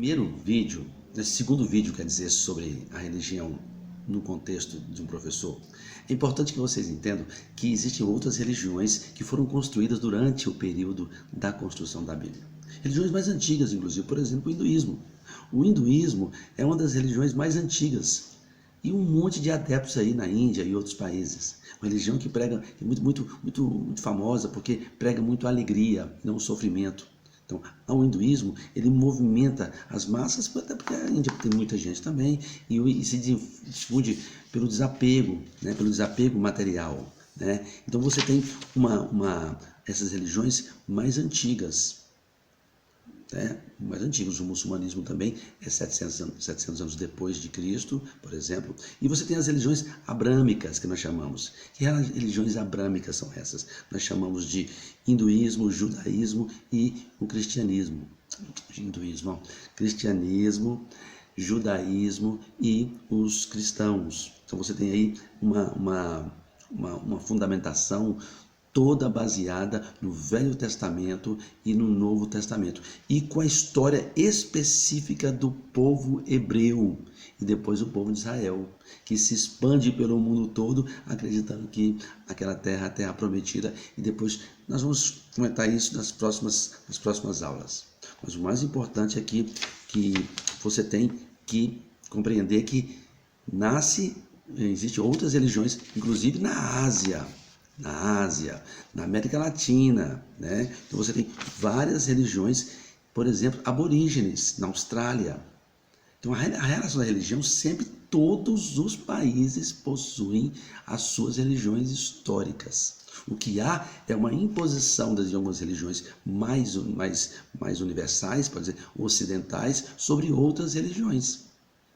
Primeiro vídeo, nesse segundo vídeo, quer dizer, sobre a religião no contexto de um professor, é importante que vocês entendam que existem outras religiões que foram construídas durante o período da construção da Bíblia. Religiões mais antigas, inclusive, por exemplo, o hinduísmo. O hinduísmo é uma das religiões mais antigas e um monte de adeptos aí na Índia e outros países. Uma religião que prega, é muito famosa porque prega muito alegria, não sofrimento. Então, o hinduísmo, ele movimenta as massas, até porque a Índia tem muita gente também, e se difunde pelo desapego, né, pelo desapego material. Né? Então, você tem essas religiões mais antigas. Mais antigos, o muçulmanismo também é 700 anos depois de Cristo, por exemplo, e você tem as religiões abrâmicas, que nós chamamos. Que religiões abrâmicas são essas? Nós chamamos de hinduísmo, judaísmo e o cristianismo. Cristianismo, judaísmo e os cristãos. Então você tem aí uma fundamentação toda baseada no Velho Testamento e no Novo Testamento, e com a história específica do povo hebreu e depois o povo de Israel, que se expande pelo mundo todo, acreditando que aquela terra é a terra prometida, e depois nós vamos comentar isso nas próximas aulas. Mas o mais importante aqui que você tem que compreender que existem outras religiões, inclusive na Ásia, na América Latina, né? Então você tem várias religiões, por exemplo, aborígenes na Austrália. Então a relação da religião, sempre todos os países possuem as suas religiões históricas. O que há é uma imposição de algumas religiões mais universais, pode dizer, ocidentais, sobre outras religiões.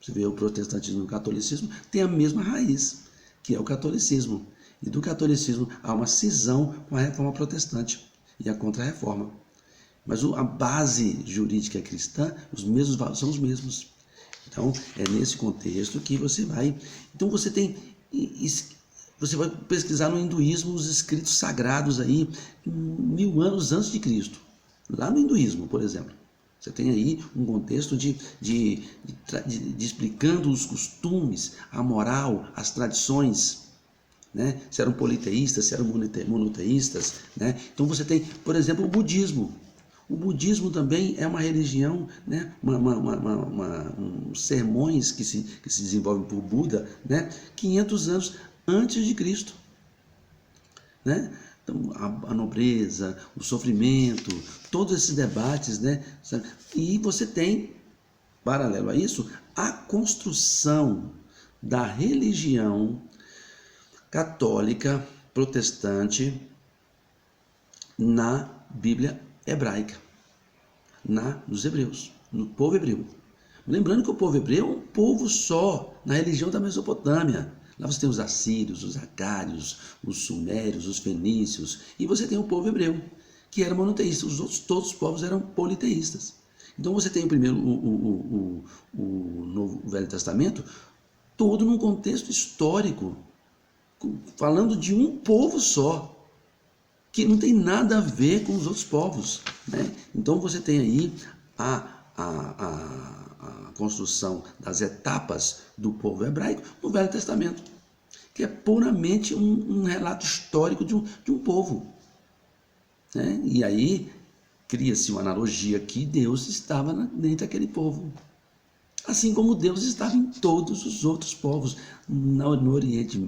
Você vê o protestantismo e o catolicismo tem a mesma raiz, que é o catolicismo. E do catolicismo há uma cisão com a reforma protestante e a contra-reforma. Mas a base jurídica cristã, os mesmos valores são os mesmos. Então, é nesse contexto que você vai... Então, você vai pesquisar no hinduísmo os escritos sagrados aí, 1000 anos antes de Cristo. Lá no hinduísmo, por exemplo. Você tem aí um contexto de explicando os costumes, a moral, as tradições, né? Se eram politeístas, se eram monoteístas, né? Então você tem, por exemplo, o budismo. O budismo também é uma religião, né? Sermões que se desenvolvem por Buda, né? 500 anos antes de Cristo, né? Então, a nobreza, o sofrimento, todos esses debates, né? E você tem, paralelo a isso, a construção da religião católica, protestante, na Bíblia hebraica, nos hebreus, no povo hebreu. Lembrando que o povo hebreu é um povo só, na religião da Mesopotâmia. Lá você tem os assírios, os acários, os sumérios, os fenícios, e você tem o povo hebreu, que era monoteísta. Todos os povos eram politeístas. Então você tem o primeiro, o Velho Testamento, todo num contexto histórico, falando de um povo só, que não tem nada a ver com os outros povos, né? Então você tem aí a construção das etapas do povo hebraico no Velho Testamento, que é puramente um relato histórico de um povo, né? E aí cria-se uma analogia que Deus estava dentro daquele povo. Assim como Deus estava em todos os outros povos, no Oriente,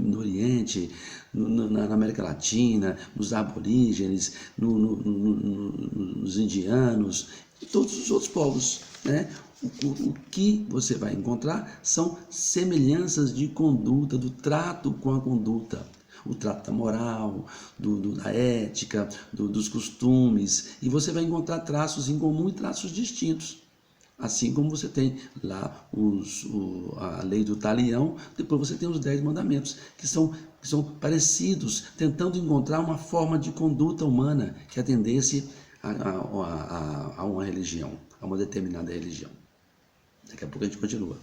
na América Latina, nos aborígenes, nos indianos, e todos os outros povos, né? O que você vai encontrar são semelhanças de conduta, do trato com a conduta, o trato da moral, da ética, dos costumes, e você vai encontrar traços em comum e traços distintos. Assim como você tem lá a lei do talião, depois você tem os 10 mandamentos, que são parecidos, tentando encontrar uma forma de conduta humana que atendesse a uma religião, a uma determinada religião. Daqui a pouco a gente continua.